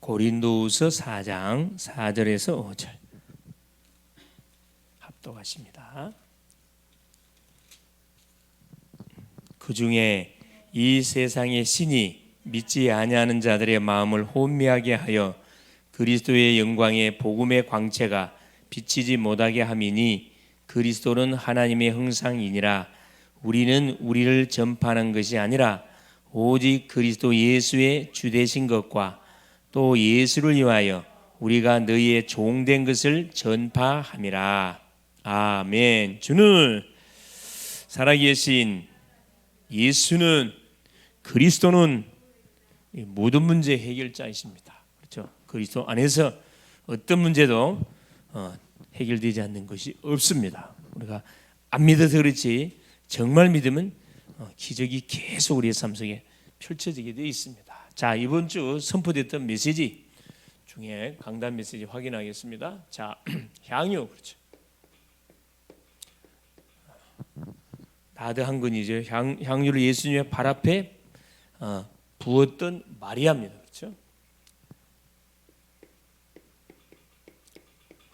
고린도후서 4장 4절에서 5절 합독하십니다. 그 중에 이 세상의 신이 믿지 아니하는 자들의 마음을 혼미하게 하여 그리스도의 영광의 복음의 광채가 비치지 못하게 함이니 그리스도는 하나님의 형상이니라. 우리는 우리를 전파하는 것이 아니라 오직 그리스도 예수의 주되신 것과 또 예수를 위하여 우리가 너희의 종된 것을 전파함이라. 아멘. 주는 살아계신 예수는, 그리스도는 모든 문제 해결자이십니다. 그렇죠? 그리스도 안에서 어떤 문제도 해결되지 않는 것이 없습니다. 우리가 안 믿어서 그렇지 정말 믿으면 기적이 계속 우리의 삶 속에 펼쳐지게 되어 있습니다. 자, 이번 주 선포됐던 메시지 중에 강단 메시지 확인하겠습니다. 자, 향유, 그렇죠. 나드 한 근이죠. 향유를 예수님의 발 앞에 부었던 마리아입니다. 그렇죠?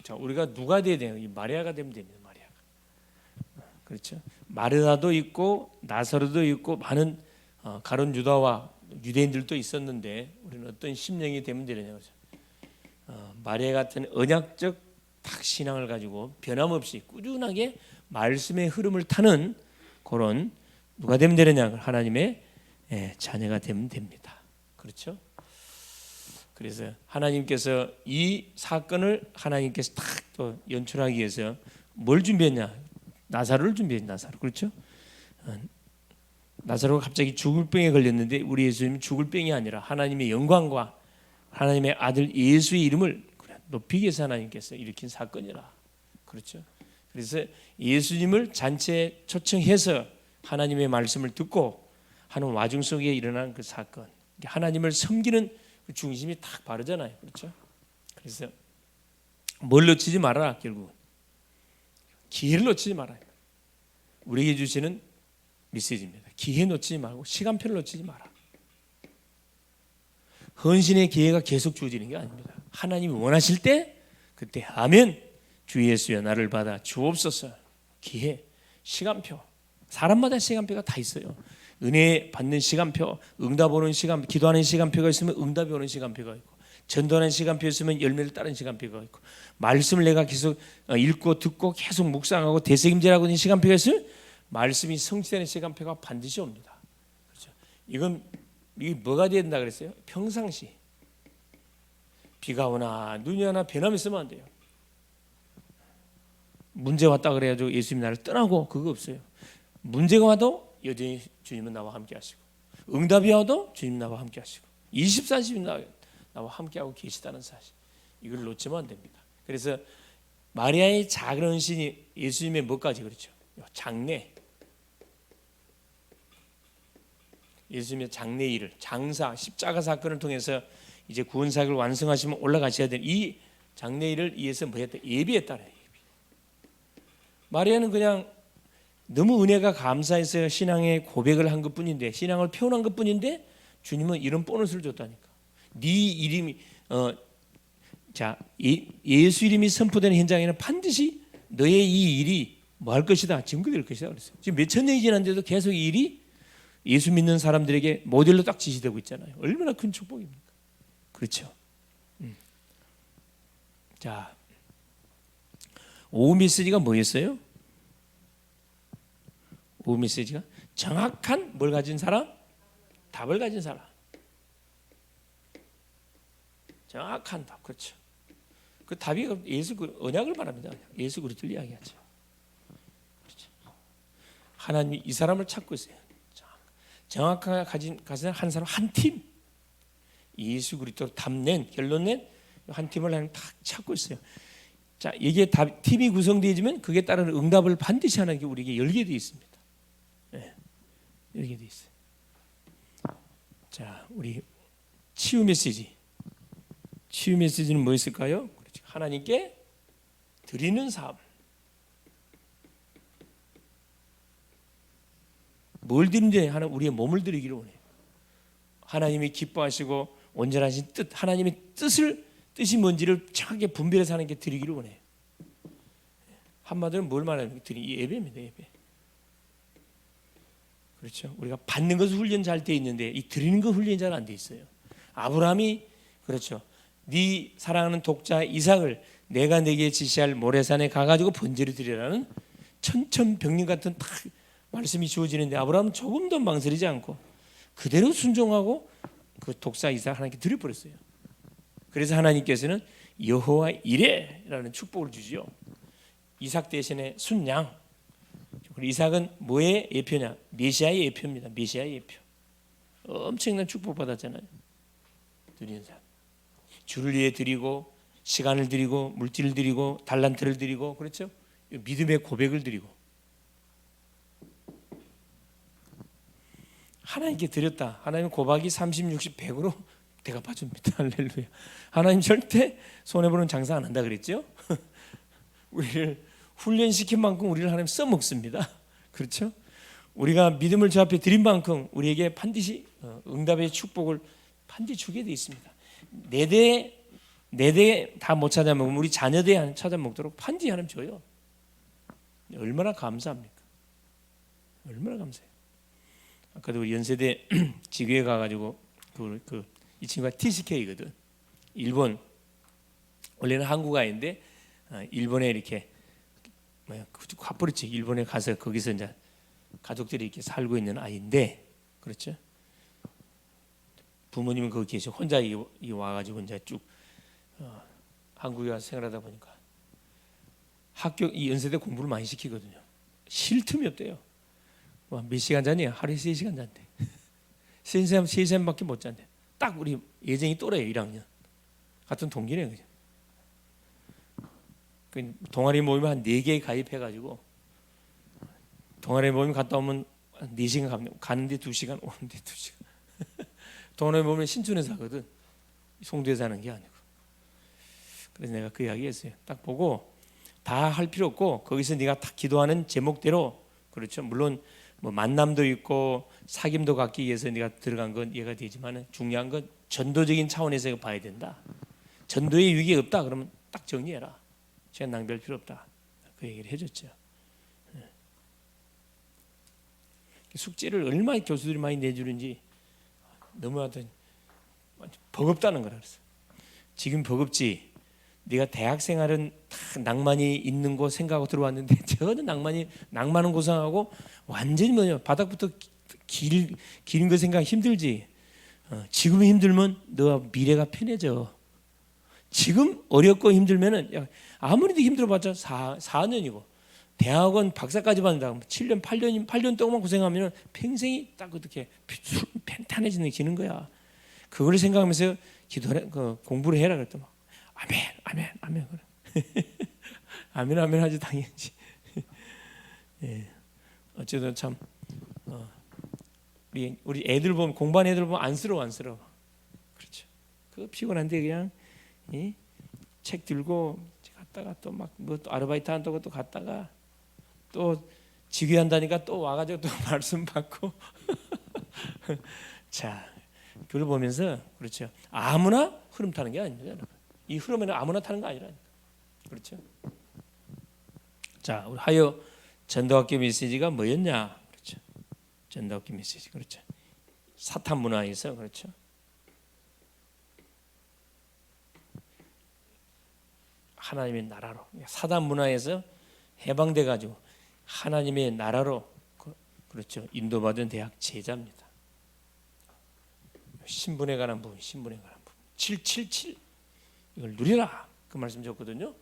자, 우리가 누가 돼야 돼요? 이 마리아가 되면 됩니다. 마리아가. 그렇죠? 마르다도 있고 나사로도 있고 많은 가룟 유다와 유대인들도 있었는데 우리는 어떤 심령이 되면 되느냐, 그렇죠? 마리아 같은 언약적 딱 신앙을 가지고 변함없이 꾸준하게 말씀의 흐름을 타는 그런 누가 되면 되느냐, 하나님의 자녀가 되면 됩니다. 그렇죠? 그래서 하나님께서 이 사건을 하나님께서 딱 또 연출하기 위해서 뭘 준비했냐? 나사로를 준비했냐? 나사로. 그렇죠? 나사로가 갑자기 죽을 병에 걸렸는데 우리 예수님은 죽을 병이 아니라 하나님의 영광과 하나님의 아들 예수의 이름을 높이기 위해서 하나님께서 일으킨 사건이라. 그렇죠? 그래서 예수님을 잔치에 초청해서 하나님의 말씀을 듣고 하는 와중 속에 일어난 그 사건, 하나님을 섬기는 그 중심이 딱 바르잖아요. 그렇죠? 그래서 뭘 놓치지 말아라. 결국은 기회를 놓치지 말아요. 우리에게 주시는 메시지입니다. 기회 놓치지 말고 시간표를 놓치지 마라. 헌신의 기회가 계속 주어지는 게 아닙니다. 하나님이 원하실 때 그때 아멘, 주 예수여 나를 받아 주옵소서. 기회, 시간표, 사람마다 시간표가 다 있어요. 은혜 받는 시간표, 응답 오는 시간, 기도하는 시간표가 있으면 응답이 오는 시간표가 있고, 전도하는 시간표 있으면 열매를 따르는 시간표가 있고, 말씀을 내가 계속 읽고 듣고 계속 묵상하고 되새김질하고 있는 시간표가 있으면 말씀이 성취되는 시간표가 반드시 옵니다. 그렇죠? 이게 뭐가 된다 그랬어요? 평상시. 비가 오나 눈이 오나 변함이 있으면 안 돼요. 문제 왔다 그래가지고 예수님 나를 떠나고 그거 없어요. 문제가 와도 여전히 주님은 나와 함께 하시고, 응답이 와도 주님 나와 함께 하시고, 24시간 나와 함께 하고 계시다는 사실, 이걸 놓치면 안 됩니다. 그래서 마리아의 작은 헌신이 예수님의 뭐까지 그렇죠? 장례, 예수님의 장례 일을, 장사, 십자가 사건을 통해서 이제 구원 사역을 완성하시면 올라가셔야 되는 이 장례 일을 위해서 뭐 했다? 예비했다. 마리아는 그냥 너무 은혜가 감사해서 신앙의 고백을 한 것뿐인데, 신앙을 표현한 것뿐인데 주님은 이런 보너스를 줬다니까. 네 이름이 예수 이름이 선포되는 현장에는 반드시 너의 이 일이 뭐 할 것이다, 증거될 것이다 그랬어요. 지금 몇천 년이 지났는데도 계속 이 일이 예수 믿는 사람들에게 모델로 딱 지시되고 있잖아요. 얼마나 큰 축복입니까? 그렇죠? 자, 오후 메시지가 뭐였어요? 오후 메시지가 정확한 뭘 가진 사람? 답을 가진 사람. 정확한 답. 그렇죠? 그 답이 예수 언약을 말합니다. 예수 그리스도를 이야기하죠. 그렇죠? 하나님이 이 사람을 찾고 있어요. 정확하게 가진 한 사람, 한 팀. 예수 그리스도로 답낸, 결론 낸 한 팀을 하나님 딱 찾고 있어요. 자, 이게 팀이 구성되어지면 그게 따르는 응답을 반드시 하나님께 우리에게 열게 되어 있습니다. 네, 열게 되어 있어요. 자, 우리 치유 메시지. 치유 메시지는 뭐였을까요? 하나님께 드리는 삶. 뭘 드리는데? 하나 우리의 몸을 드리기를 원해요. 하나님이 기뻐하시고 온전하신 뜻, 하나님의 뜻이 뭔지를 정확하게 분별해서 하는 게 드리기를 원해요. 한마디로 뭘 말하는 게 드리 예배입니다. 예배. 그렇죠. 우리가 받는 것은 훈련 잘 돼 있는데 이 드리는 것 훈련이 잘 안 돼 있어요. 아브라함이 그렇죠. 네 사랑하는 독자 이삭을 내가 내게 지시할 모래산에 가가지고 번제를 드리라는 천천병력 같은 딱 말씀이 주어지는데 아브라함은 조금도 망설이지 않고 그대로 순종하고 그 독사 이삭 하나님께 드려버렸어요. 그래서 하나님께서는 여호와 이레라는 축복을 주지요. 이삭 대신에 순양. 그리고 이삭은 뭐의 예표냐? 메시아의 예표입니다. 메시아의 예표. 엄청난 축복 받았잖아요. 드리는 사람. 주를 위해 드리고 시간을 드리고 물질을 드리고 달란트를 드리고 그렇죠? 믿음의 고백을 드리고 하나님께 드렸다. 하나님 고박이 30, 60, 100으로 대갚아줍니다. 할렐루야. 하나님 절대 손해보는 장사 안 한다 그랬죠? 우리를 훈련시킨 만큼 우리를 하나님 써먹습니다. 그렇죠? 우리가 믿음을 주 앞에 드린 만큼 우리에게 반드시 응답의 축복을 반드시 주게 돼 있습니다. 네 대 다 못 찾아 먹으면 우리 자녀대 찾아 먹도록 반드시 하나님 줘요. 얼마나 감사합니까? 얼마나 감사해요. 아까도 우리 연세대 지교에 가가지고 이 친구가 TCK거든. 일본 원래는 한국 아이인데 일본에 이렇게 화뿌리치 일본에 가서 거기서 이제 가족들이 이렇게 살고 있는 아이인데 그렇죠. 부모님은 거기 계셔 혼자 와가지고 이제 쭉 한국에 와서 생활하다 보니까 학교 이 연세대 공부를 많이 시키거든요. 쉴 틈이 없대요. 몇 시간 자니? 하루에 3시간 잔대. 3시간밖에 못 잔대. 딱 우리 예정이 또래예요. 1학년. 같은 동기네 그죠. 그 동아리 모임 한 4개 가입해가지고 동아리 모임 갔다 오면 4시간 가는데 2시간 오는데 2시간. 동아리 모임은 신촌에서 하거든. 송도에서 하는 게 아니고. 그래서 내가 그 이야기 했어요. 딱 보고 다 할 필요 없고 거기서 네가 딱 기도하는 제목대로 그렇죠. 물론 뭐 만남도 있고 사귐도 갖기 위해서 네가 들어간 건 이해가 되지만 중요한 건 전도적인 차원에서 봐야 된다. 전도의 위기가 없다 그러면 딱 정리해라. 시간 낭비할 필요 없다. 그 얘기를 해줬죠. 숙제를 얼마나 교수들이 많이 내주는지 너무하던 버겁다는 거라 그랬어. 지금 버겁지. 네가 대학 생활은 다 낭만이 있는 거 생각하고 들어왔는데 저는 낭만은 고상하고 완전히 뭐냐 바닥부터 기린 거 생각 힘들지. 지금 힘들면 너 미래가 편해져. 지금 어렵고 힘들면은 아무리 힘들어봤자 4년이고 대학원 박사까지 받는다 7년 8년 동안 고생하면 평생이 딱 어떻게 팽탄해지는 거야. 그걸 생각하면서 공부를 해라 그랬더니 아멘 아멘 하지 당연히. 예. 어쨌든 참 우리 애들 보면 공부하는 애들 보면 안쓰러워. 그렇죠. 그 피곤한데 그냥 책 들고 갔다가 또 막 뭐 아르바이트 한다고 또 갔다가 또 지휘한다니까 또 와가지고 또 말씀 받고 자 그걸 보면서 그렇죠. 아무나 흐름 타는 게 아닙니다, 여러분. 이 흐름에는 아무나 타는 거 아니라니까. 그렇죠. 자, 우리 하여 전도학교 메시지가 뭐였냐? 그렇죠. 전도학교 메시지 그렇죠. 사탄 문화에서 그렇죠. 하나님의 나라로 사단 문화에서 해방돼 가지고 하나님의 나라로 그렇죠. 인도받은 대학 제자입니다. 신분에 관한 부분, 777 이걸 누리라 그 말씀 줬거든요.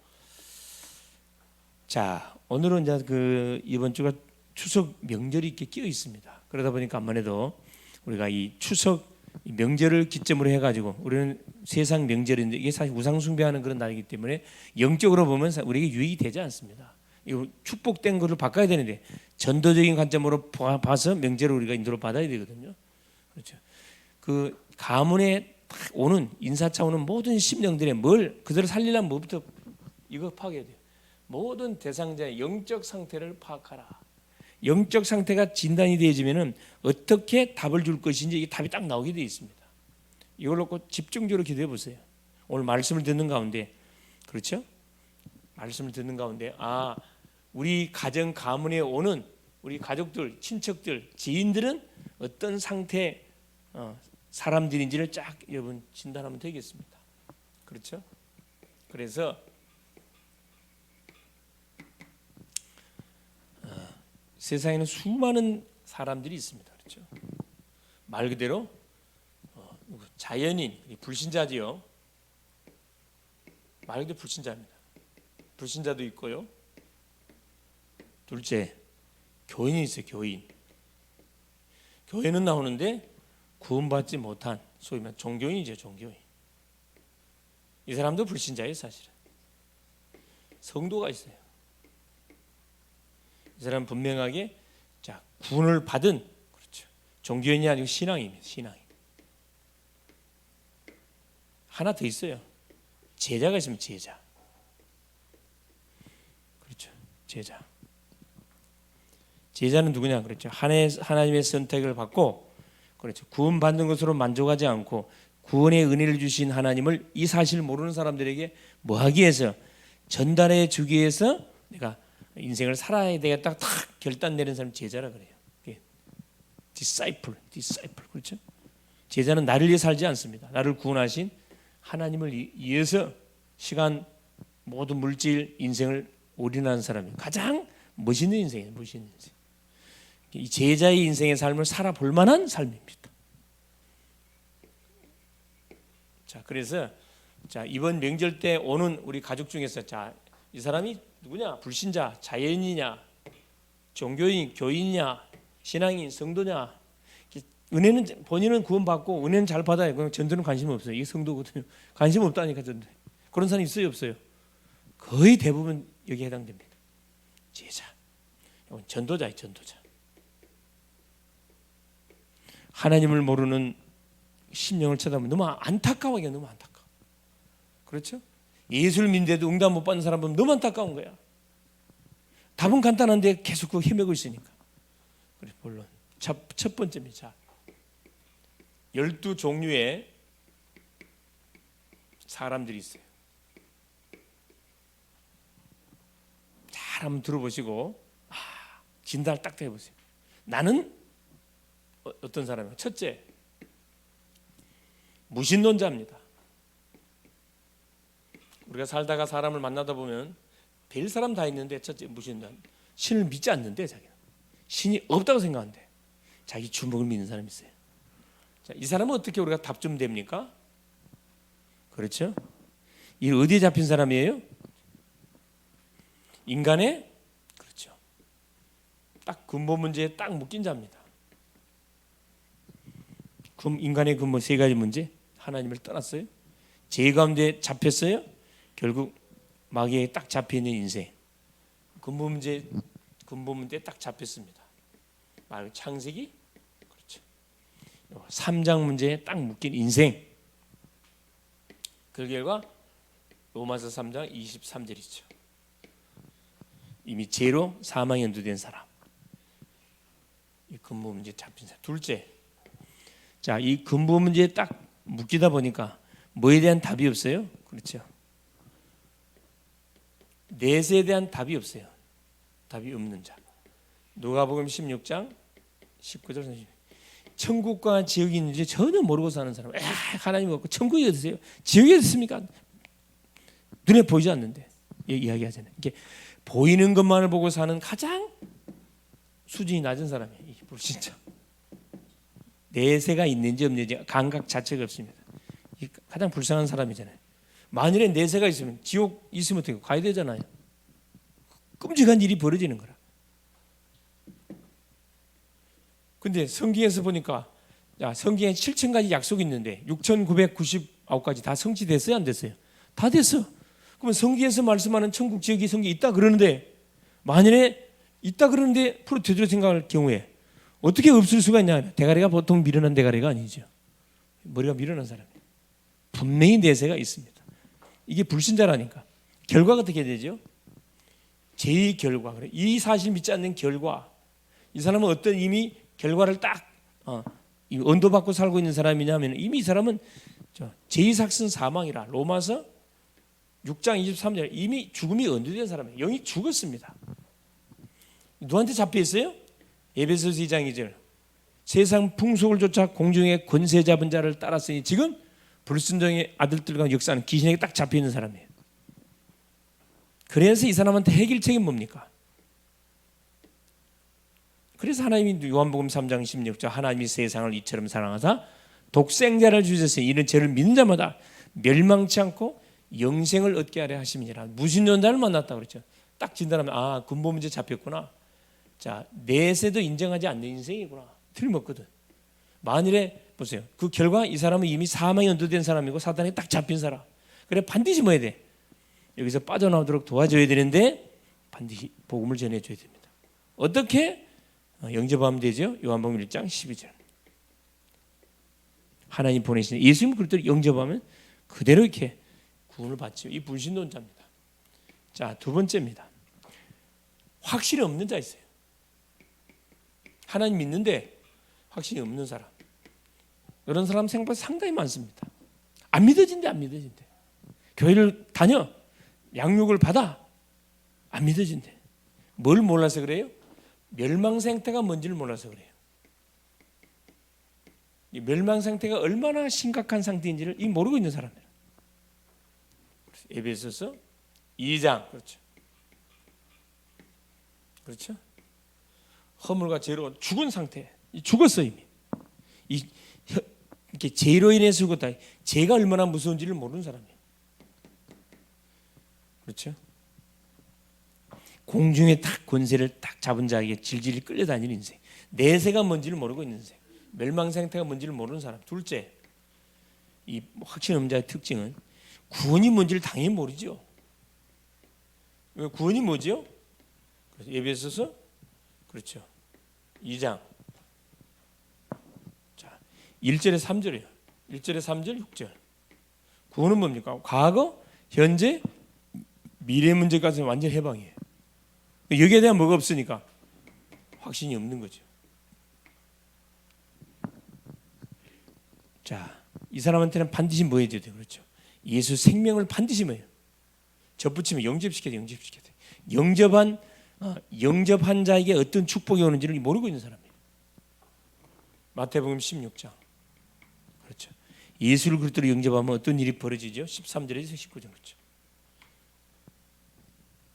자, 오늘은 이제 이번 주가 추석 명절이 이렇게 끼어 있습니다. 그러다 보니까 아무래도 우리가 이 추석 명절을 기점으로 해가지고 우리는 세상 명절인데 이게 사실 우상 숭배하는 그런 날이기 때문에 영적으로 보면 우리에게 유익이 되지 않습니다. 이 축복된 것을 바꿔야 되는데 전도적인 관점으로 봐서 명절을 우리가 인도로 받아야 되거든요. 그렇죠. 그 가문에 오는 인사차 오는 모든 심령들의 뭘 그들을 살리려면 뭐부터 이거 파악해야 돼요. 모든 대상자의 영적 상태를 파악하라. 영적 상태가 진단이 되어지면은 어떻게 답을 줄 것인지 이 답이 딱 나오게 되어 있습니다. 이걸 놓고 집중적으로 기도해 보세요. 오늘 말씀을 듣는 가운데, 그렇죠? 말씀을 듣는 가운데 우리 가정 가문에 오는 우리 가족들, 친척들, 지인들은 어떤 상태 사람들인지를 쫙 여러분 진단하면 되겠습니다. 그렇죠? 그래서 세상에는 수많은 사람들이 있습니다. 그렇죠? 말 그대로 자연인, 불신자지요. 말 그대로 불신자입니다. 불신자도 있고요. 둘째, 교인이 있어요. 교인. 교회는 나오는데 구원받지 못한 소위 말하는 종교인이죠. 종교인. 이 사람도 불신자예요. 사실은. 성도가 있어요. 이 사람 분명하게 구원을 받은, 그렇죠, 종교인이 아니고 신앙입니다. 신앙. 하나 더 있어요. 제자가 있으면 제자. 그렇죠. 제자. 제자는 누구냐? 그렇죠. 하나님의 선택을 받고, 그렇죠, 구원받는 것으로 만족하지 않고 구원의 은혜를 주신 하나님을 이 사실을 모르는 사람들에게 뭐 하기 위해서, 전달해 주기 위해서 내가 인생을 살아야 되겠다 딱 결단 내린 사람 제자라 그래요. disciple. 그렇죠? 제자는 나를 위해 살지 않습니다. 나를 구원하신 하나님을 위해서 시간, 모든 물질, 인생을 올인하는 사람이 가장 멋있는 인생이에요. 멋있는 인생. 이 제자의 인생의 삶을 살아볼 만한 삶입니다. 그래서 이번 명절 때 오는 우리 가족 중에서 이 사람이 누구냐? 불신자, 자연이냐, 종교인, 교인이냐, 신앙인, 성도냐? 은혜는 본인은 구원받고 은혜는 잘 받아요. 그럼 전도는 관심 없어요. 이게 성도거든요. 관심 없다니까 전도. 그런 사람이 있어요, 없어요? 거의 대부분 여기에 해당됩니다. 제자, 이건 전도자예요, 전도자. 하나님을 모르는 심령을 쳐다보면 너무 안타까워요. 너무 안타까워. 그렇죠? 예수를 믿는데도 응답 못 받는 사람 보면 너무 안타까운 거야. 답은 간단한데 계속 그 헤매고 있으니까. 그래, 물론 첫 번째입니다. 12종류의 사람들이 있어요. 잘 한번 들어보시고 진단을 딱 해보세요. 나는 어떤 사람이에요? 첫째, 무신론자입니다. 우리가 살다가 사람을 만나다 보면 별 사람 다 있는데, 첫째 무신론, 신을 믿지 않는데, 자기는 신이 없다고 생각하는데 자기 주먹을 믿는 사람이 있어요. 이 사람은 어떻게 우리가 답 좀 됩니까? 그렇죠? 이 어디에 잡힌 사람이에요? 인간의, 그렇죠, 딱 근본 문제에 딱 묶인 자입니다. 인간의 근본 세 가지 문제. 하나님을 떠났어요. 죄 가운데 잡혔어요. 결국 마귀에 딱 잡혀있는 인생. 근본 문제에 딱 잡혔습니다. 창세기, 그렇죠, 3장 문제에 딱 묶인 인생. 그 결과 로마서 3장 23절이죠. 이미 죄로 사망에 연두된 사람. 이 근본 문제에 잡힌 사람. 둘째, 이 근본 문제에 딱 묶이다 보니까 뭐에 대한 답이 없어요? 그렇죠. 내세에 대한 답이 없어요. 답이 없는 자. 누가복음 16장 19절 30절. 천국과 지옥이 있는지 전혀 모르고 사는 사람. 하나님 없고 천국이 어디세요? 지옥이 어디 있습니까? 눈에 보이지 않는데 이야기하잖아요. 이게 보이는 것만을 보고 사는 가장 수준이 낮은 사람이에요. 이 불신자. 내세가 있는지 없는지 감각 자체가 없습니다. 가장 불쌍한 사람이잖아요. 만일에 내세가 있으면 지옥 있으면 어떻게 가야 되잖아요. 끔찍한 일이 벌어지는 거라. 근데 성경에서 보니까 성경에 7,000가지 약속이 있는데 6,999가지 다 성취됐어요, 안 됐어요? 다 됐어. 그러면 성경에서 말씀하는 천국 지역이 성경에 있다 그러는데, 만일에 있다 그러는데 프로 되돌려 생각할 경우에 어떻게 없을 수가 있냐? 대가리가 보통 미련한 대가리가 아니죠. 머리가 미련한 사람이에요. 분명히 내세가 있습니다. 이게 불신자라니까. 결과가 어떻게 되죠? 제 결과. 이 사실 믿지 않는 결과. 이 사람은 어떤 이미 결과를 딱 언도받고 살고 있는 사람이냐면 이미 이 사람은 제2sak슨 사망이라 로마서 6장 23절 이미 죽음이 언도된 사람이에요. 영이 죽었습니다. 누구한테 잡혀 있어요? 에베소서 2장 2절 세상 풍속을 쫓아 공중의 권세 잡은 자를 따랐으니 지금 불순종의 아들들과 역사하는 귀신에게 딱 잡혀 있는 사람이에요. 그래서 이 사람한테 해결책이 뭡니까? 그래서 하나님이 요한복음 3장 16절 하나님이 세상을 이처럼 사랑하사 독생자를 주셨으니 이는 죄를 믿는 자마다 멸망치 않고 영생을 얻게 하려 하심이니라. 무신론자를 만났다 그랬죠. 딱 진단하면 근본 문제 잡혔구나. 자, 내세도 인정하지 않는 인생이구나. 틀림없거든. 만일에 보세요. 그 결과 이 사람은 이미 사망에 언도된 사람이고 사단에 딱 잡힌 사람. 그래 반드시 뭐 해야 돼? 여기서 빠져나오도록 도와줘야 되는데 반드시 복음을 전해줘야 됩니다. 어떻게? 영접하면 되죠. 요한복음 1장 12절 하나님 보내신 예수님 그리스도를 영접하면 그대로 이렇게 구원을 받죠. 이 불신론자입니다. 자, 두 번째입니다. 확신이 없는 자 있어요. 하나님 믿는데 확신이 없는 사람. 이런 사람 생각보다 상당히 많습니다. 안 믿어진대. 교회를 다녀. 양육을 받아. 안 믿어진대. 뭘 몰라서 그래요? 멸망 상태가 뭔지를 몰라서 그래요. 이 멸망 상태가 얼마나 심각한 상태인지를 모르고 있는 사람이에요. 에베소서 2장 그렇죠? 허물과 죄로 죽은 상태, 죽었어 이미. 이렇게 죄로 인해서 죽었다. 죄가 얼마나 무서운지를 모르는 사람이에요. 그렇죠? 공중에 딱 권세를 딱 잡은 자에게 질질 끌려다니는 인생. 내세가 뭔지를 모르고 있는 인생. 멸망 상태가 뭔지를 모르는 사람. 둘째, 이 확신 없는 자의 특징은 구원이 뭔지를 당연히 모르죠. 구원이 뭐죠? 에베소서 그렇죠. 2장. 자, 1절에 3절이에요. 1절에 3절, 6절. 구원은 뭡니까? 과거, 현재, 미래 문제까지는 완전 해방이에요. 여기에 대한 뭐가 없으니까 확신이 없는 거죠. 자, 이 사람한테는 반드시 뭐 해야 돼요? 그렇죠. 예수 생명을 반드시 뭐예요? 접붙이면 영접시켜야 돼요. 영접한 자에게 어떤 축복이 오는지를 모르고 있는 사람이에요. 마태복음 16장. 그렇죠. 예수를 그리스도로 영접하면 어떤 일이 벌어지죠? 13절에서 19절 그렇죠.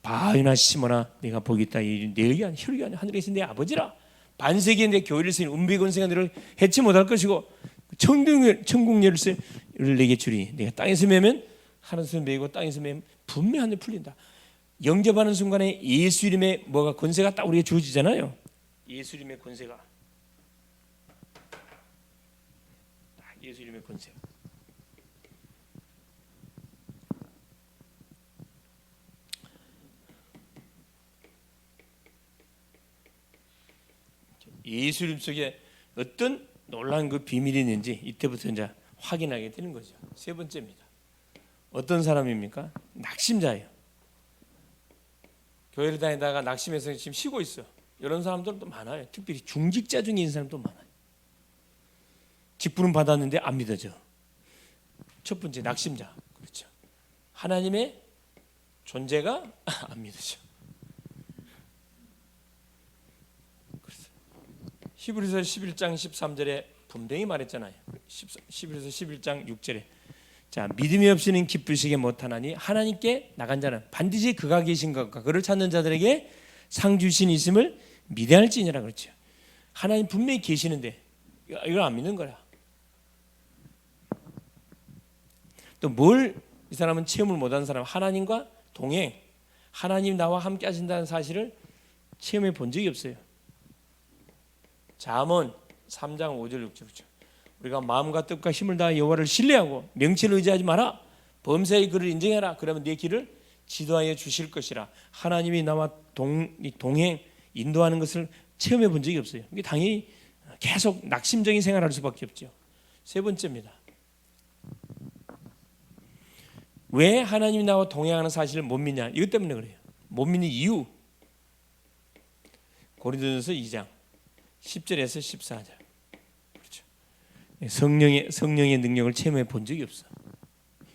바위나 심어나 내가 복이 있다. 내가 아니 혈육이 아니 하늘에 계신 내 아버지라. 반세기에 내 교회를 쓰니 은비권세가 너를 해치 못할 것이고 천국 열쇠를 내게 주리. 내가 땅에서 매면 하늘에서 매고 땅에서 매면 분명히 하늘 풀린다. 영접하는 순간에 예수 이름의 뭐가 권세가 딱 우리에게 주어지잖아요. 예수 이름의 권세가. 예수 이름의 권세. 예수 이름 속에 어떤 놀라운 그 비밀이 있는지 이때부터 이제 확인하게 되는 거죠. 세 번째입니다. 어떤 사람입니까? 낙심자예요. 교회를 다니다가 낙심해서 지금 쉬고 있어. 이런 사람들도 많아요. 특별히 중직자 중에 있는 사람도 많아요. 직분은 받았는데 안 믿어져. 첫 번째 낙심자. 그렇죠. 하나님의 존재가 안 믿어져. 히브리서 11장 13절에 분명히 말했잖아요. 히브리서 11장 6절에 자, 믿음이 없이는 기쁘시게 못하나니 하나님께 나간 자는 반드시 그가 계신 것과 그를 찾는 자들에게 상 주신 있음을 믿어야 할지니라. 그렇죠. 하나님 분명히 계시는데 이걸 안 믿는 거야. 또 뭘 이 사람은 체험을 못한 사람, 하나님과 동행, 하나님 나와 함께 하신다는 사실을 체험해 본 적이 없어요. 잠언 3장 5절 6절 그렇죠. 우리가 마음과 뜻과 힘을 다해 여호와를 신뢰하고 명치를 의지하지 마라. 범사의 그를 인정해라. 그러면 내 길을 지도하여 주실 것이라. 하나님이 나와 동행 인도하는 것을 체험해 본 적이 없어요. 이게 당연히 계속 낙심적인 생활을 할 수밖에 없죠. 세 번째입니다. 왜 하나님이 나와 동행하는 사실을 못 믿냐? 이것 때문에 그래요. 못 믿는 이유. 고린도전서 2장 10절에서 14절. 그렇죠. 성령의 능력을 체험해 본 적이 없어.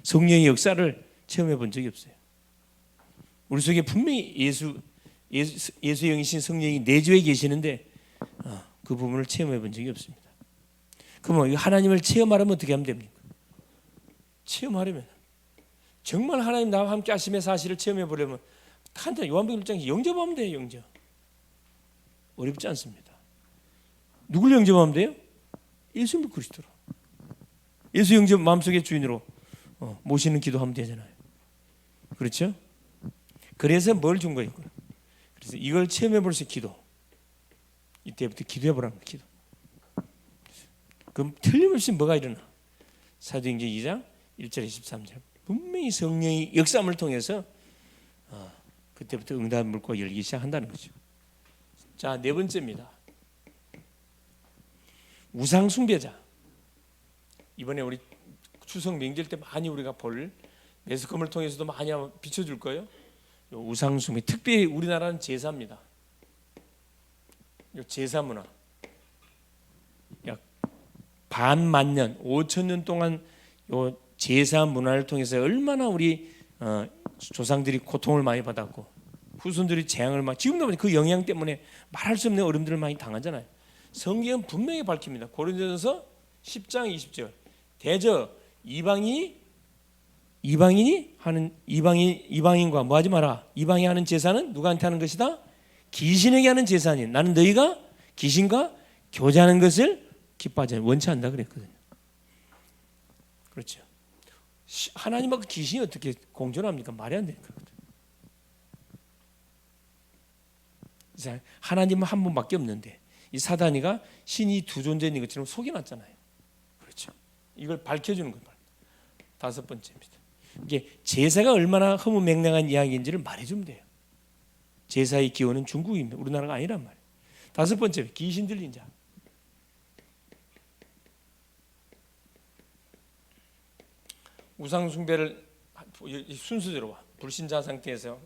성령의 역사를 체험해 본 적이 없어요. 우리 속에 분명히 예수의 영이신 성령이 내주에 계시는데 그 부분을 체험해 본 적이 없습니다. 그러면 하나님을 체험하려면 어떻게 하면 됩니까? 체험하려면 정말 하나님 나와 함께 하심의 사실을 체험해 보려면 간단히 요한복음 1장 영접하면 돼요. 영접. 어렵지 않습니다. 누굴 영접하면 돼요? 예수 그리스도로. 예수 영접 마음속의 주인으로 모시는 기도하면 되잖아요. 그렇죠? 그래서 뭘 준 거예요? 그래서 이걸 체험해 볼 수 있는 기도. 이때부터 기도해 보라는 거예요. 기도. 그럼 틀림없이 뭐가 일어나? 사도행전 2장 1절 23절 분명히 성령이 역사함을 통해서 그때부터 응답 물고가 열기 시작한다는 거죠. 자, 네 번째입니다. 우상 숭배자. 이번에 우리 추석 명절 때 많이 우리가 볼 매스컴을 통해서도 많이 비춰줄 거예요. 우상 숭배, 특별히 우리나라는 제사입니다. 제사 문화. 약 반만 년, 5천 년 동안 요 제사 문화를 통해서 얼마나 우리 조상들이 고통을 많이 받았고 후손들이 재앙을 막 지금도 그 영향 때문에 말할 수 없는 어려움들을 많이 당하잖아요. 성경은 분명히 밝힙니다. 고린도전서 10장 20절. 대저 이방인과 뭐 하지 마라. 이방이 하는 제사는 누구한테 하는 것이다? 귀신에게 하는 제사니 나는 너희가 귀신과 교제하는 것을 기뻐하지 원치 않는다 그랬거든요. 그렇죠. 하나님하고 귀신이 어떻게 공존합니까? 말이 안 되는 거거든요. 하나님은 한 분밖에 없는데 이 사단이가 신이 두 존재인 것처럼 속여놨잖아요. 그렇죠. 이걸 밝혀주는 거예요. 다섯 번째입니다. 이게 제사가 얼마나 허무맹랑한 이야기인지를 말해주면 돼요. 제사의 기원은 중국입니다. 우리나라가 아니란 말이에요. 다섯 번째, 귀신 들린 자. 우상 숭배를 순서대로 불신자 상태에서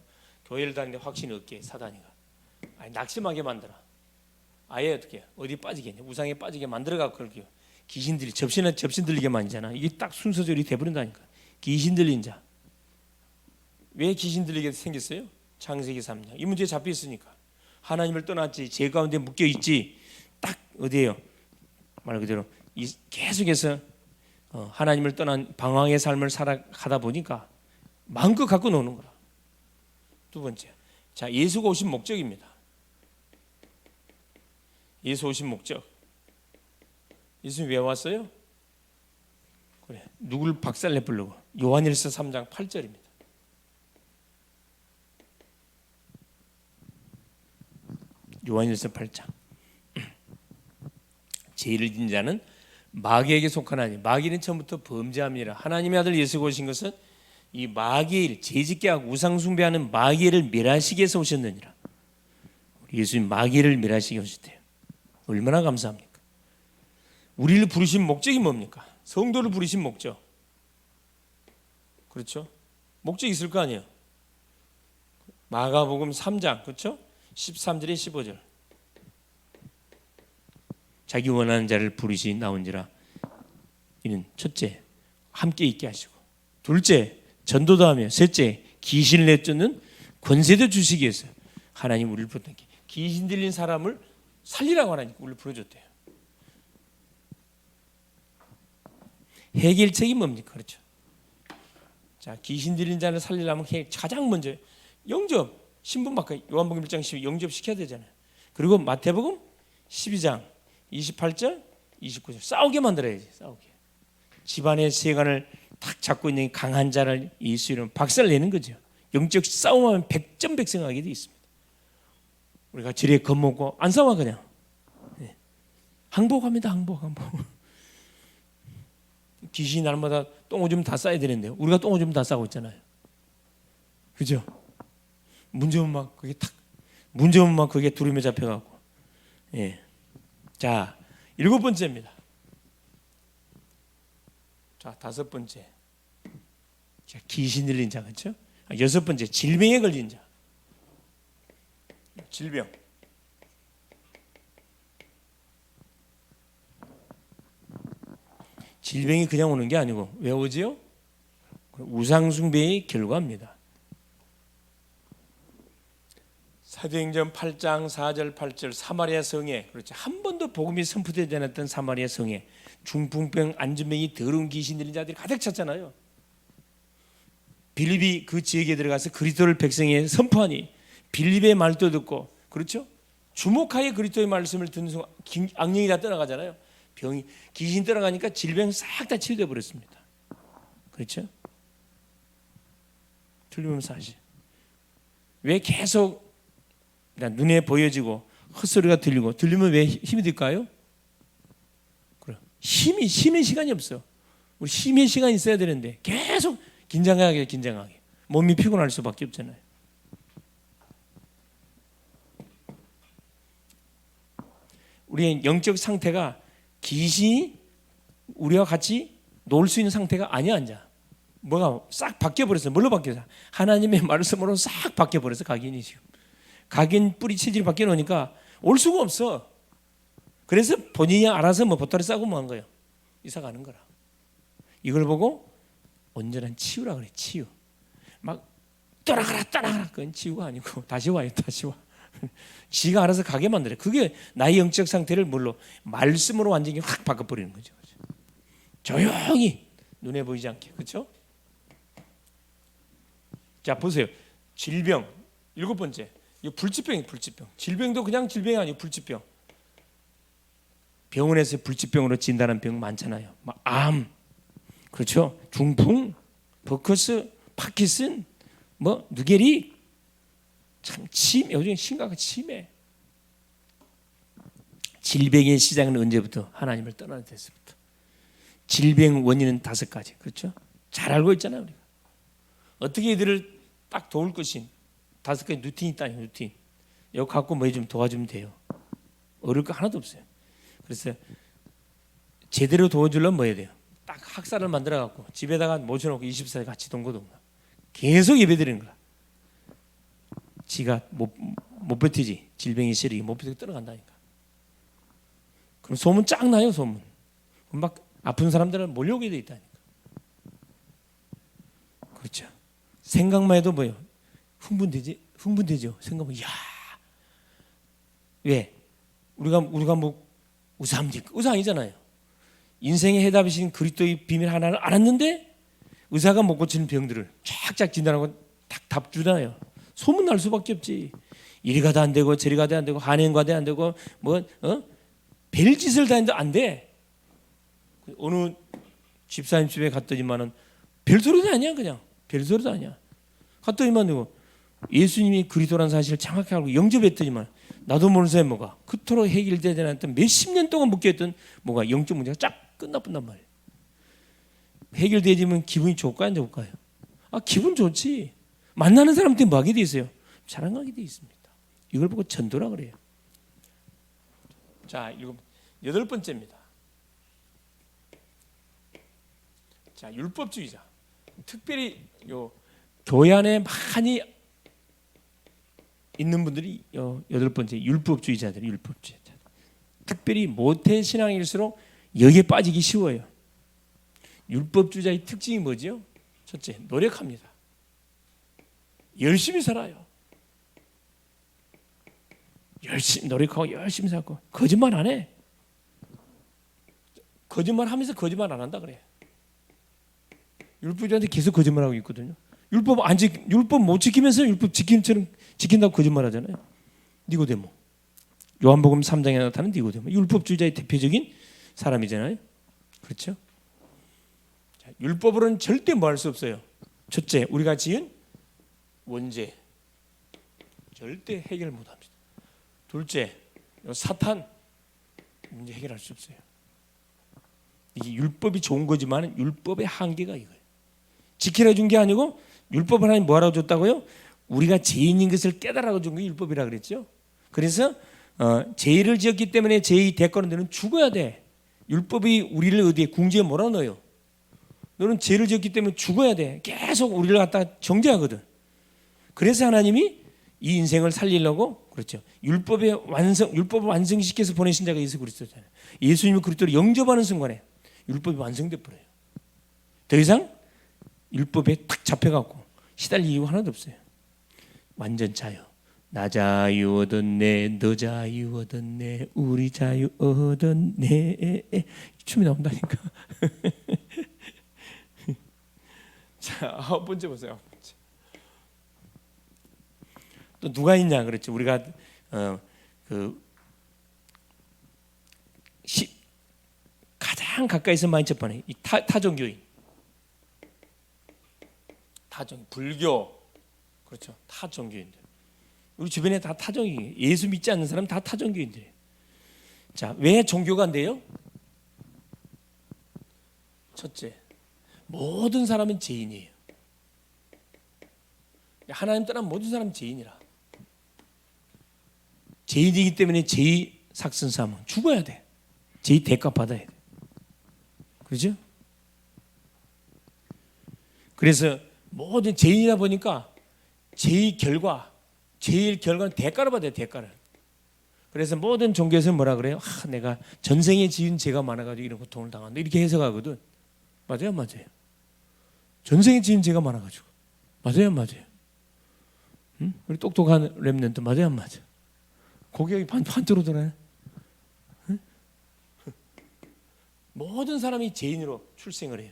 교회를 다니는데 확신이 없게 사단이가 낙심하게 만들어. 아예 어떻게 어디 빠지겠냐? 우상에 빠지게 만들어갖고 그렇게 귀신들이 접신 들리게 만지잖아. 이게 딱 순서대로 돼버린다니까. 귀신 들린 자. 왜 귀신 들리게 생겼어요? 창세기 3장. 이 문제에 잡혀 있으니까. 하나님을 떠났지, 죄 가운데 묶여 있지. 딱 어디예요? 말 그대로 계속해서 하나님을 떠난 방황의 삶을 살아가다 보니까 마음껏 갖고 노는 거라. 두 번째, 자, 예수가 오신 목적입니다. 예수 오신 목적. 예수님 왜 왔어요? 그래, 누굴 박살내 부르고. 요한일서 3장 8절입니다. 요한일서 8장. 죄를 진 자는 마귀에게 속하나니 마귀는 처음부터 범죄함이라. 하나님의 아들 예수가 오신 것은 이 마귀를 죄짓게 하고 우상 숭배하는 마귀를 멸하시기 위해서 오셨느니라. 예수님 마귀를 멸하시기 오셨대요. 얼마나 감사합니까? 우리를 부르신 목적이 뭡니까? 성도를 부르신 목적. 그렇죠? 목적이 있을 거 아니에요. 마가복음 3장 그렇죠? 13절에 15절. 자기 원하는 자를 부르시 나온지라. 이는 첫째 함께 있게 하시고, 둘째 전도도 하며, 셋째 귀신을 내쫓는 권세도 주시기 위해서 하나님 우리를 부르셨기. 귀신 들린 사람을 살리라고 하나님 우리를 부르셨대요. 해결책이 뭡니까? 그렇죠. 자, 귀신 들린 자를 살리려면 가장 먼저 영접, 신분 바꿔. 요한복음 1장 10 영접 시켜야 되잖아요. 그리고 마태복음 12장 28절 29절 싸우게 만들어야지. 싸우게. 집안의 세간을 탁 잡고 있는 강한 자를 예수는 박살 내는 거죠. 영적 싸움하면 백전백승하게 돼 있습니다. 우리가 지레 겁먹고 안 싸워 그냥. 네. 항복합니다. 항복. 귀신이 날마다 똥오줌 다 싸야 되는데 우리가 똥오줌 다 싸고 있잖아요. 그죠? 문제면 막 그게 두루며 잡혀가고. 예. 자, 일곱 번째입니다. 자, 다섯 번째. 자, 귀신 들린 자, 그렇죠? 여섯 번째, 질병에 걸린 자. 질병. 질병이 그냥 오는 게 아니고 왜 오지요? 우상숭배의 결과입니다. 사도행전 8장 4절 8절 사마리아 성에, 그렇죠, 한 번도 복음이 선포되지 않았던 사마리아 성에 중풍병, 안진병이, 더러운 귀신 들린 자들이 가득 찼잖아요. 빌립이 그 지역에 들어가서 그리스도를 백성에 선포하니 빌립의 말도 듣고, 그렇죠, 주목하여 그리스도의 말씀을 듣는 순간 악령이 다 떠나가잖아요. 병이, 귀신 떠나가니까 질병 싹 다 치유돼 버렸습니다. 그렇죠? 틀림없는 사실. 왜 계속 눈에 보여지고 헛소리가 들리고, 들리면 왜 힘이 들까요? 그래, 힘이 쉬는 시간이 없어. 우리 쉼의 시간이 있어야 되는데 계속 긴장하게 몸이 피곤할 수밖에 없잖아요. 우리의 영적 상태가 귀신이 우리와 같이 놀 수 있는 상태가 아니야. 앉아. 뭐가 싹 바뀌어버렸어. 뭘로 바뀌었어? 하나님의 말씀으로 싹 바뀌어버렸어. 각인이 지금. 각인 뿌리 체질이 바뀌어놓으니까 올 수가 없어. 그래서 본인이 알아서 뭐 보따리 싸고 뭐 한 거예요. 이사 가는 거라. 이걸 보고 온전한 치유라 그래. 치유. 막 떠나가라. 그건 치유가 아니고 다시 와요. 지가 알아서 가게 만들어요. 그게 나의 영적 상태를 뭘로? 말씀으로 완전히 확 바꿔버리는 거죠. 조용히 눈에 보이지 않게. 그렇죠? 자, 보세요. 질병 7번째. 이 불치병이 불치병. 질병도 그냥 질병이 아니고 불치병. 병원에서 불치병으로 진단한 병 많잖아요. 막 암, 그렇죠? 중풍, 버커스, 파킨슨, 뭐 누게리, 참 요즘 심각한 치매. 질병의 시작은 언제부터? 하나님을 떠나는 데서부터. 질병 원인은 5가지. 그렇죠? 잘 알고 있잖아요, 우리가. 어떻게 이들을 딱 도울 것인 5가지 루틴이 있다니. 루틴. 이거 갖고 뭐 좀 도와주면 돼요. 어려울 거 하나도 없어요. 그래서 제대로 도와주려면 뭐 해야 돼요? 딱 학사를 만들어 갖고 집에다가 모셔놓고 24일 같이 동거동거 계속 예배드리는 거야. 지가 못 버티지. 질병이 싫어. 못 버티고 떨어간다니까. 그럼 소문 쫙 나요. 소문. 그럼 막 아픈 사람들은 몰려오게 돼 있다니까. 그렇죠. 생각만 해도 뭐예요? 흥분되죠. 생각하면 야, 왜? 우리가 뭐 의사입니까? 의사 아니잖아요. 인생의 해답이신 그리스도의 비밀 하나를 알았는데 의사가 못 고치는 병들을 쫙쫙 진단하고 답 주잖아요. 소문 날 수밖에 없지. 이리 가도 안 되고 저리 가도 안 되고 한행 가도 안 되고 별짓을 다 했는데 안 돼. 어느 집사님 집에 갔더니만은 별소리도 아니야. 그냥 별소리도 아니야. 갔더니만 누구 예수님이 그리스도라는 사실을 정확히 알고 영접했더니만 나도 모르는 사람이 뭐가 그토록 해결되지 않았던 몇십 년 동안 묶여있던 뭐가 영적 문제가 쫙 끝나본단 말이에요. 해결되지면 기분이 좋을까요? 안 좋을까요? 기분 좋지. 만나는 사람한테 뭐 하게 돼 있어요? 자랑하게 돼 있습니다. 이걸 보고 전도라 그래요. 자, 8번째입니다. 자, 율법주의자. 특별히 교회 안에 많이 있는 분들이 8번째 율법주의자들이 율법주의자. 특별히 모태신앙일수록 여기에 빠지기 쉬워요. 율법주의자의 특징이 뭐죠? 첫째, 노력합니다. 열심히 살아요. 열심히 노력하고 열심히 살고 거짓말 안 해. 거짓말하면서 거짓말 안 한다 그래. 율법주의자한테 계속 거짓말하고 있거든요. 율법 못 지키면서 율법 지킴처럼 지킨다고 거짓말하잖아요. 니고데모. 요한복음 3장에 나타나는 니고데모. 율법주의자의 대표적인 사람이잖아요. 그렇죠? 자, 율법으로는 절대 뭐 할 수 없어요. 첫째, 우리가 지은 원죄 절대 해결 못합니다. 둘째, 사탄 문제 해결할 수 없어요. 이게 율법이 좋은 거지만 율법의 한계가 이거예요. 지키라 준 게 아니고 율법을 하나님 뭐하라고 줬다고요? 우리가 죄인인 것을 깨달아 준 게 율법이라 그랬죠. 그래서 죄를 지었기 때문에 죄의 대가로 너는 죽어야 돼. 율법이 우리를 어디에 궁지에 몰아넣어요. 너는 죄를 지었기 때문에 죽어야 돼. 계속 우리를 갖다 정죄하거든. 그래서 하나님이 이 인생을 살리려고 그렇죠. 율법을 완성시켜서 보내신 자가 예수 그리스도잖아요. 예수님을 그리스도로 영접하는 순간에 율법이 완성돼 버려요. 더 이상 율법에 탁 잡혀갖고 시달릴 이유가 하나도 없어요. 완전 자유. 나 자유 얻었네, 너 자유 얻었네, 우리 자유 얻었네. 춤이 나온다니까. 자, 9번째 보세요. 9번째. 또 누가 있냐 그랬죠. 우리가 가장 가까이서 많이 접하는 이 타종교인, 불교, 그렇죠. 타종교인들. 우리 주변에 다 타종이에요. 예수 믿지 않는 사람 다 타종교인들이에요. 자, 왜 종교가 안 돼요? 첫째, 모든 사람은 죄인이에요. 하나님 떠난 모든 사람은 죄인이라. 죄인이기 때문에 죄의 삭선삼은 죽어야 돼. 죄의 대가 받아야 돼. 그렇죠? 그래서 모든 죄인이다 보니까 죄의 결과는 대가를 받아야 돼. 대가를. 그래서 모든 종교에서는 뭐라 그래요? 내가 전생에 지은 죄가 많아가지고 이런 고통을 당한다, 이렇게 해석하거든. 맞아요, 맞아요. 전생에 지은 죄가 많아가지고. 맞아요, 맞아요. 응? 우리 똑똑한 랩런트 맞아요, 안 맞아? 고개가 반쪽으로 돌아요. 응? 모든 사람이 죄인으로 출생을 해요.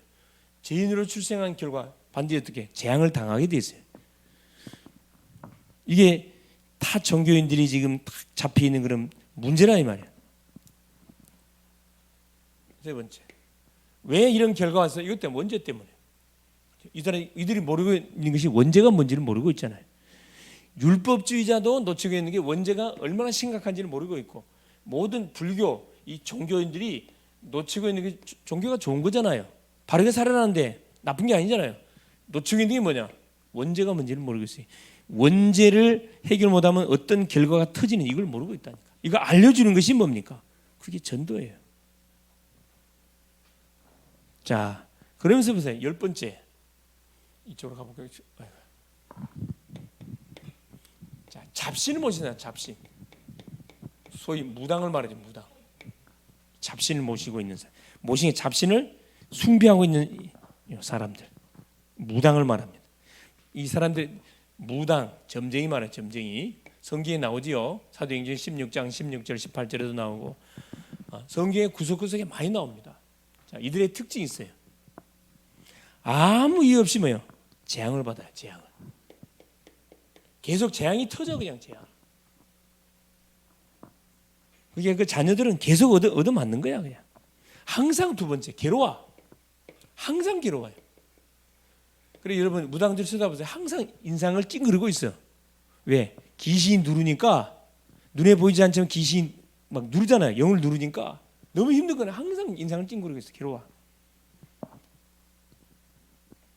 죄인으로 출생한 결과 반드시 어떻게 재앙을 당하게 돼 있어요. 이게 타 종교인들이 지금 딱 잡혀 있는 그런 문제라 이 말이에요. 세 번째, 왜 이런 결과가 왔어요? 이것 때문에, 원죄 때문에. 이들이 모르고 있는 것이 원죄가 뭔지를 모르고 있잖아요. 율법주의자도 놓치고 있는 게 원죄가 얼마나 심각한지를 모르고 있고, 모든 불교 이 종교인들이 놓치고 있는 게 종교가 좋은 거잖아요. 바르게 살아나는데 나쁜 게 아니잖아요. 놓치고 있는 게 뭐냐? 원죄가 뭔지를 모르고 있어요. 원죄를 해결 못하면 어떤 결과가 터지는 이걸 모르고 있다니까. 이거 알려주는 것이 뭡니까? 그게 전도예요. 자, 그러면서 보세요. 10번째, 이쪽으로 가볼까요? 자, 잡신을 모시나. 잡신, 소위 무당을 말하죠. 무당. 잡신을 모시고 있는 사람, 모신 잡신을 숭배하고 있는 사람들, 무당을 말합니다. 이 사람들 무당, 점쟁이 말이에요. 점쟁이. 성경에 나오지요. 사도행전 16장 16절 18절에도 나오고, 성경의 구석구석에 많이 나옵니다. 자, 이들의 특징이 있어요. 아무 이유 없이 뭐요? 재앙을 받아요. 재앙을. 계속 재앙이 터져. 그냥 재앙. 그게 그 자녀들은 계속 얻어맞는 거야. 그냥 항상. 두 번째, 괴로워. 항상 괴로워요. 그래, 여러분 무당들 쳐다보세요. 항상 인상을 찡그리고 있어. 왜? 귀신이 누르니까, 눈에 보이지 않지만 귀신이 막 누르잖아요. 영을 누르니까 너무 힘들거나 항상 인상을 찡그리고 있어. 괴로워.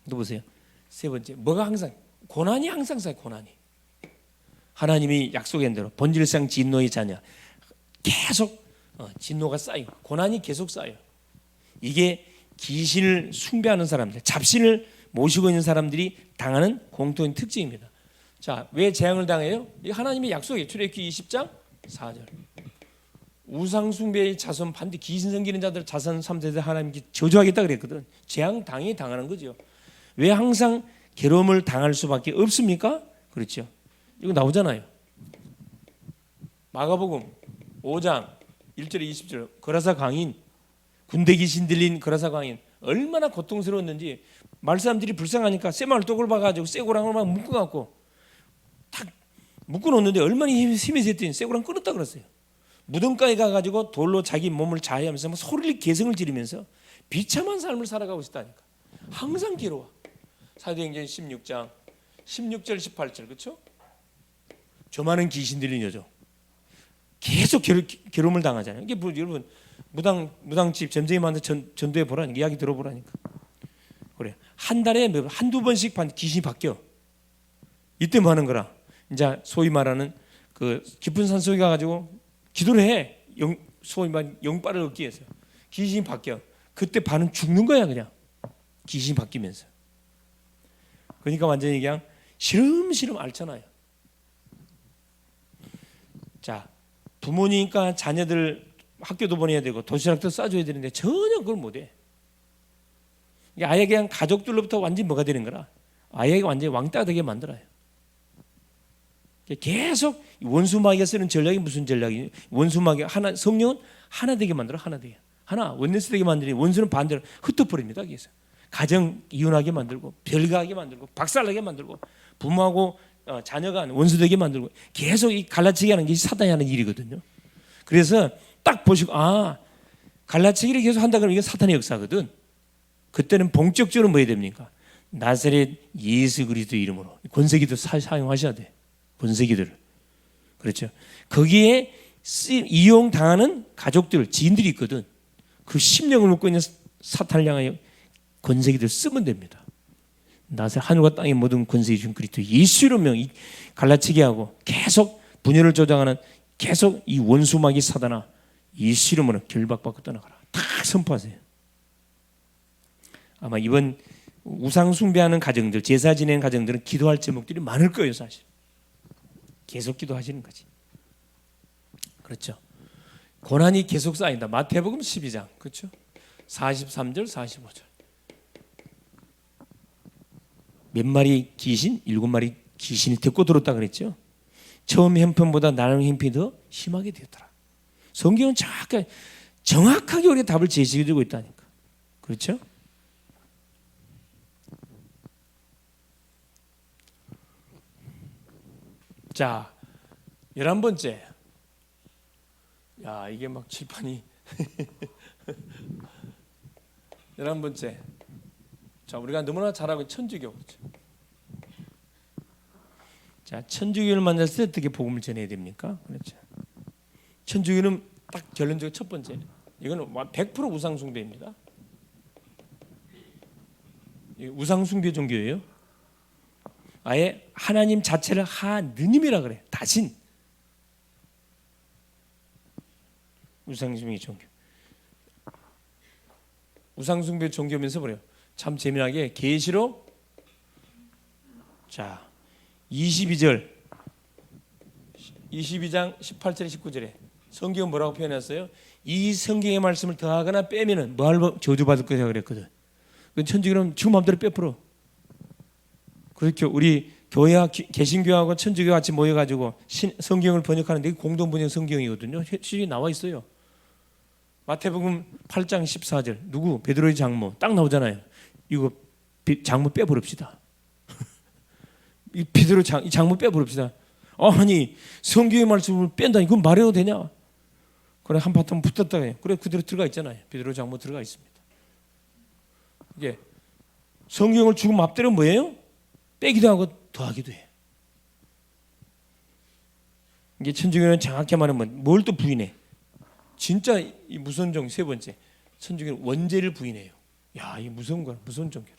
또 보세요. 세 번째, 뭐가 항상? 고난이 항상 쌓여. 고난이. 하나님이 약속한 대로 본질상 진노의 자녀, 계속 진노가 쌓이고 고난이 계속 쌓여. 이게 귀신을 숭배하는 사람들, 잡신을 모시고 있는 사람들이 당하는 공통된 특징입니다. 자, 왜 재앙을 당해요? 이 하나님의 약속이에요. 출애굽기 20장 4절. 우상 숭배의 자손, 반드시 귀신 섬기는 자들 자손 3세대 하나님께 저주하겠다 그랬거든. 재앙 당하는 거죠. 왜 항상 괴로움을 당할 수밖에 없습니까? 그렇죠. 이거 나오잖아요. 마가복음 5장 1절에 20절, 거라사 광인, 군대 귀신 들린 거라사 광인 얼마나 고통스러웠는지, 마을 사람들이 불쌍하니까 쇠마을 떡을 봐가지고 쇠고랑을 막 묶어갖고 탁 묶어놓는데 얼마나 힘이 셌더니 쇠고랑 끊었다 그랬어요. 무덤가에 가가지고 돌로 자기 몸을 자해하면서 막 소리를 개성을 지르면서 비참한 삶을 살아가고 있다니까. 항상 괴로워. 사도행전 16장 16절 18절, 그렇죠? 저 많은 귀신 들린 여자 계속 괴로움을 당하잖아요. 이게 뭐, 여러분 무당집 점쟁이 만든 전도해 보라니까, 이야기 들어보라니까. 그래, 한 달에 한두 번씩 귀신이 바뀌어. 이때 뭐 하는 거라? 이제 소위 말하는 그 깊은 산 속에 가가지고 기도를 해. 소위 말하는 영빨을 얻기 위해서. 귀신이 바뀌어. 그때 반은 죽는 거야. 그냥 귀신이 바뀌면서. 그러니까 완전히 그냥 시름시름 앓잖아요. 자, 부모니까 자녀들 학교도 보내야 되고 도시락도 싸줘야 되는데 전혀 그걸 못해. 아예 그냥 가족들로부터 완전히 뭐가 되는 거라. 아예 완전히 왕따가 되게 만들어요. 계속 원수마귀가 쓰는 전략이 무슨 전략이냐? 원수마귀 하나, 성령은 하나 되게 만들어. 하나 되게, 하나 원네스 되게 만드니 원수는 반대로 흩어버립니다. 그래서 가정 이혼하게 만들고 별가하게 만들고 박살나게 만들고 부모하고 자녀가 원수되게 만들고 계속 이 갈라치기 하는 게 사단이 하는 일이거든요. 그래서 딱 보시고 갈라치기를 계속 한다 그러면 이게 사탄의 역사거든. 그때는 본격적으로 뭐 해야 됩니까? 나사렛 예수 그리스도 이름으로 권세기도 사용하셔야 돼. 권세기들을. 그렇죠. 거기에 이용당하는 가족들, 지인들이 있거든. 그 심령을 먹고 있는 사탄을 향하여 권세기들 쓰면 됩니다. 나사렛 하늘과 땅의 모든 권세기 준 그리스도 예수로 명 갈라치기 하고 계속 분열을 조장하는 계속 이 원수마귀 사단아 예수 이름으로 결박받고 떠나가라. 다 선포하세요. 아마 이번 우상 숭배하는 가정들, 제사 지내는 가정들은 기도할 제목들이 많을 거예요, 사실. 계속 기도하시는 거지. 그렇죠. 고난이 계속 쌓인다. 마태복음 12장, 그렇죠? 43절, 45절. 몇 마리 귀신? 7마리 귀신이 데리고 들었다 그랬죠. 처음 형편보다 나중 형편이 더 심하게 되었더라. 성경은 정확하게 우리가 답을 제시해주고 있다니까. 그렇죠? 자, 11번째. 야, 이게 막 칠판이 11번째. 자, 우리가 너무나 잘 알고 천주교. 그렇죠? 자, 천주교를 만났을 때 어떻게 복음을 전해야 됩니까? 그렇죠. 천주교는 딱 결론적으로 첫 번째. 이거는 100% 우상숭배입니다. 우상숭배 종교예요. 아예 하나님 자체를 하느님이라 그래. 다신. 우상숭배 종교. 우상숭배 종교면서 그래요. 참 재미나게 계시록 자 22장 18절 19절에 성경은 뭐라고 표현했어요? 이 성경의 말씀을 더하거나 빼면은 뭘 저주받을 거라고 그랬거든. 천주교는 지 마음대로 빼풀어. 그렇죠. 우리 교회와 개신교하고 천주교 같이 모여가지고 성경을 번역하는데 공동 번역 성경이거든요. 실이 나와 있어요. 마태복음 8장 14절 누구? 베드로의 장모 딱 나오잖아요. 이거 장모 빼버립시다. 이 베드로 이 장모 빼버립시다. 아니 성경의 말씀을 뺀다니 그건 말해도 되냐? 그래 한바탕 붙었다 해요. 그래 그대로 들어가 있잖아요. 베드로 장모 들어가 있습니다. 이게 성경을 주고 맘대로 뭐예요? 빼기도 하고 더하기도 해. 이게 천주교는 정확히 말하면 뭘 또 부인해? 진짜 이 무선종 세 번째 천주교는 원죄를 부인해요. 야, 이 무서운 거야. 무서운 종교라.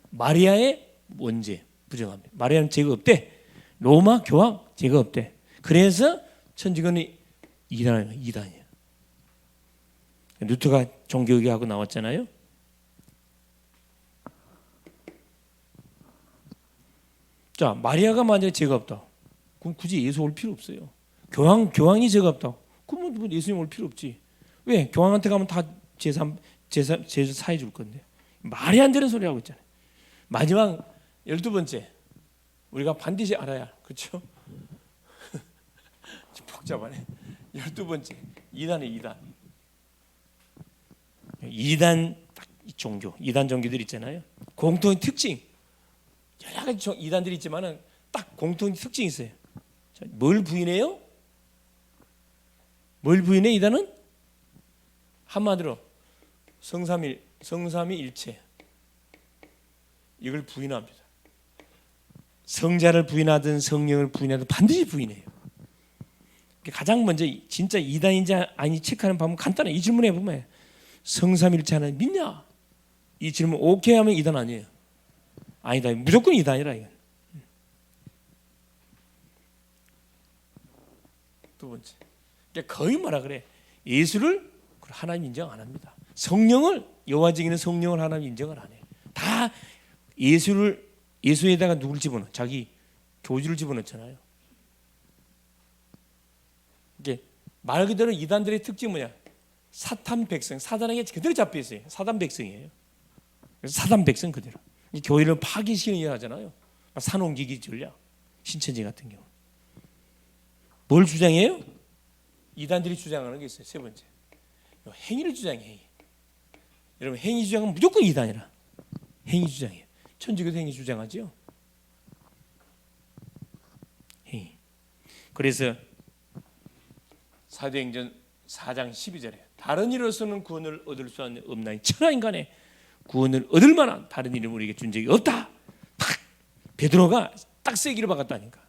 마리아의 원죄 부정합니다. 마리아는 죄가 없대. 로마 교황 죄가 없대. 그래서 천주교는 이단이에요. 루터가 종교개혁하고 나왔잖아요. 자, 마리아가 만약에 죄가 없다. 그럼 굳이 예수 올 필요 없어요. 교황이 죄가 없다. 그러면 예수님 올 필요 없지. 왜? 교황한테 가면 다 제사 사해 줄 건데. 말이 안 되는 소리 하고 있잖아요. 마지막 12번째. 우리가 반드시 알아야. 그렇죠? 복잡하네. 12번째. 이단이에요, 이단. 이단 종교. 이단 종교들 있잖아요. 공통의 특징. 여러 가지 이단들이 있지만은 딱 공통의 특징이 있어요. 자, 뭘 부인해요? 뭘 부인해 이단은? 한마디로 성삼위일체 이걸 부인합니다. 성자를 부인하든 성령을 부인하든 반드시 부인해요. 가장 먼저 진짜 이단인지 아닌지 체크하는 방법은 간단해. 이 질문에 보면 성삼일체 하나님 믿냐? 이 질문 오케이 하면 이단 아니에요. 아니다. 무조건 이단이라 이건. 두 번째. 거의 뭐라 그래? 예수를 하나님 인정 안 합니다. 성령을 여호와직에는 성령을 하나님 인정을 안 해요. 다 예수에다가 누굴 집어넣어? 자기 교주를 집어넣잖아요. 이게 말 그대로 이단들의 특징이 뭐냐? 사탄 백성, 사단에게 그대로 잡혀 있어요. 사단 백성이에요. 사단 백성 그대로 교회를 파괴시키는 일 하잖아요. 산홍기기 전략, 신천지 같은 경우. 뭘 주장해요? 이단들이 주장하는 게 있어요. 세 번째, 행위를 주장해. 행위. 여러분, 행위 주장은 무조건 이단이라. 행위 주장해요. 천주교도 행위 주장하죠. 행위. 그래서 사도행전 4장 12절에 다른 일로서는 구원을 얻을 수 없나니 천하 인간의 구원을 얻을 만한 다른 이름을 우리에게 준 적이 없다. 딱 베드로가 딱 세기를 박았다니까.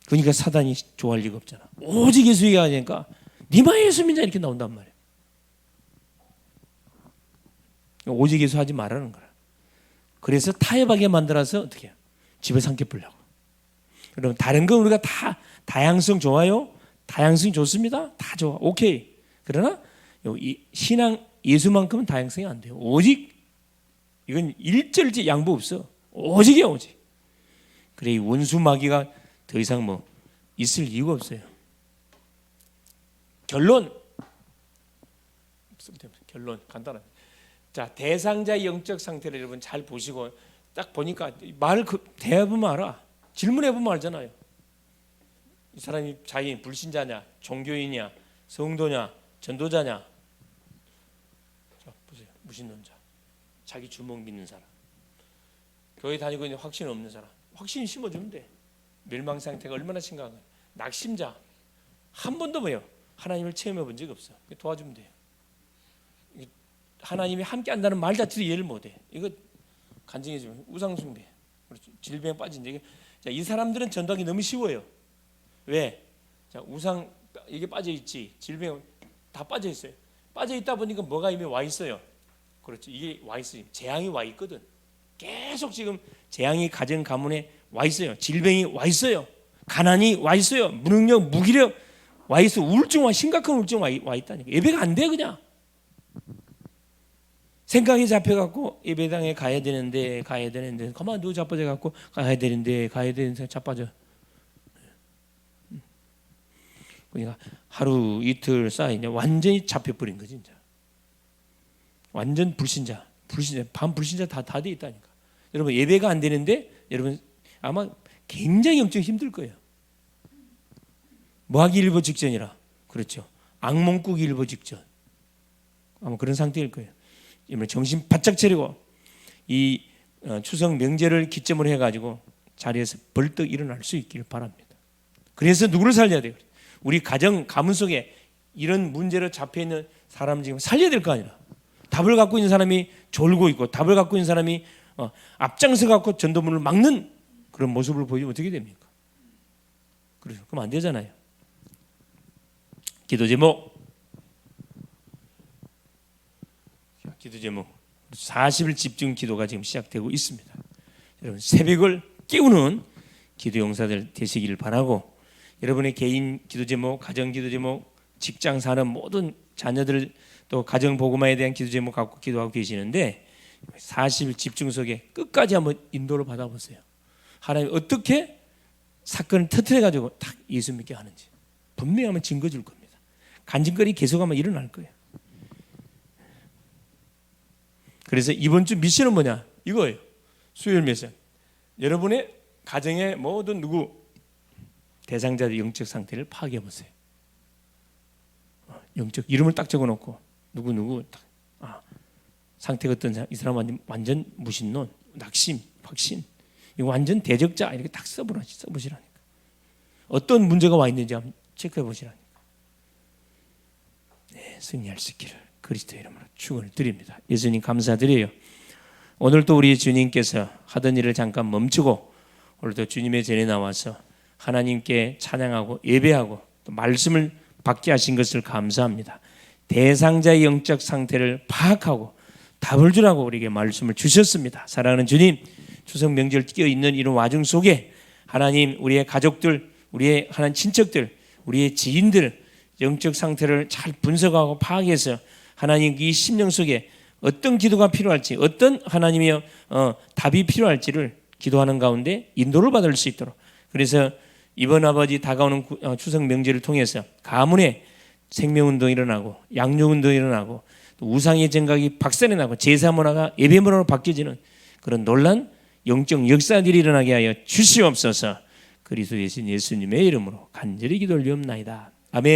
그러니까 사단이 좋아할 리가 없잖아. 오직 예수 얘기하니까 니마 예수 믿냐 이렇게 나온단 말이야. 오직 예수 하지 말라는 거야. 그래서 타협하게 만들어서 어떻게 해요? 집에 삼켜 뿌려고. 여러분, 다른 건 우리가 다 다양성 좋아요? 다양성이 좋습니다. 다 좋아. 오케이. 그러나 이 신앙 예수만큼은 다양성이 안 돼요. 오직 이건 일절지 양보 없어. 오직이야, 오직. 그래, 이 원수 마귀가 더 이상 뭐 있을 이유가 없어요. 결론 간단합니다. 자, 대상자의 영적 상태를 여러분 잘 보시고 딱 보니까 말을 대해보면 알아. 질문해보면 알잖아요. 이 사람이 자기 불신자냐, 종교인이냐, 성도냐, 전도자냐. 자, 보세요. 무신론자. 자기 주먹 믿는 사람. 교회 다니고 있는 확신 없는 사람. 확신 심어주면 돼. 멸망 상태가 얼마나 심각한가요. 낙심자. 한 번도 뭐요? 하나님을 체험해 본 적이 없어. 도와주면 돼요. 하나님이 함께 한다는 말 자체도 이해를 못해. 이거 간증해주면 우상숭배, 질병에 빠진 적이. 자, 이 사람들은 전도하기 너무 쉬워요. 왜? 자, 우상 이게 빠져 있지, 질병 다 빠져 있어요. 빠져 있다 보니까 뭐가 이미 와 있어요. 그렇죠. 이게 와 있어요. 재앙이 와 있거든. 계속 지금 재앙이 가정 가문에 와 있어요. 질병이 와 있어요. 가난이 와 있어요. 무능력, 무기력 와 있어. 우울증 심각한 우울증 와 있다니까. 예배가 안 돼 그냥. 생각이 잡혀갖고 예배당에 가야 되는데 가만 누워 자빠져갖고 가야 되는데 자빠져. 그러니까 하루 이틀 쌓이냐 완전히 잡혀버린 거지 진짜. 완전 불신자 반 불신자 다 돼 있다니까. 여러분, 예배가 안 되는데 여러분 아마 굉장히 엄청 힘들 거예요. 뭐하기 일보 직전이라. 그렇죠. 악몽 꾸기 일보 직전. 아마 그런 상태일 거예요. 정신 바짝 차리고 이 추석 명절을 기점으로 해가지고 자리에서 벌떡 일어날 수 있기를 바랍니다. 그래서 누구를 살려야 돼요? 우리 가정 가문 속에 이런 문제로 잡혀 있는 사람 지금 살려야 될 거 아니라. 답을 갖고 있는 사람이 졸고 있고 답을 갖고 있는 사람이 앞장서 갖고 전도문을 막는 그런 모습을 보이면 어떻게 됩니까? 그럼 안 되잖아요. 기도 제목 40일 집중 기도가 지금 시작되고 있습니다. 여러분, 새벽을 깨우는 기도 용사들 되시기를 바라고, 여러분의 개인 기도 제목, 가정 기도 제목, 직장 사는 모든 자녀들 또 가정 복음화에 대한 기도 제목 갖고 기도하고 계시는데 40일 집중 속에 끝까지 한번 인도를 받아보세요. 하나님 어떻게 사건을 터뜨려 가지고 딱 예수 믿게 하는지 분명히 한번 증거 줄 겁니다. 간증거리 계속 하면 일어날 거예요. 그래서 이번 주 미션은 뭐냐? 이거예요. 수요일 미션. 여러분의 가정의 모든 누구 대상자의 영적 상태를 파악해 보세요. 영적 이름을 딱 적어놓고 누구 딱 상태가 어떤 이 사람 완전 무신론, 낙심, 확신, 이거 완전 대적자 이렇게 딱 써보시라니까. 어떤 문제가 와 있는지 한번 체크해 보시라니까. 네, 승리할 수 있기를 그리스도 이름으로 축원을 드립니다. 예수님 감사드려요. 오늘도 우리 주님께서 하던 일을 잠깐 멈추고 오늘도 주님의 전에 나와서 하나님께 찬양하고 예배하고 또 말씀을 받게 하신 것을 감사합니다. 대상자의 영적 상태를 파악하고 답을 주라고 우리에게 말씀을 주셨습니다. 사랑하는 주님, 추석 명절 끼어 있는 이런 와중 속에 하나님, 우리의 가족들, 우리의 하나님 친척들, 우리의 지인들 영적 상태를 잘 분석하고 파악해서 하나님 이 심령 속에 어떤 기도가 필요할지, 어떤 하나님의 답이 필요할지를 기도하는 가운데 인도를 받을 수 있도록. 그래서 이번 아버지 다가오는 추석 명절을 통해서 가문에 생명운동이 일어나고 양육운동이 일어나고 또 우상의 정각이 박살이 나고 제사 문화가 예배 문화로 바뀌어지는 그런 놀란 영적 역사들이 일어나게 하여 주시옵소서. 그리스도 예수님의 이름으로 간절히 기도 올리옵나이다. 아멘.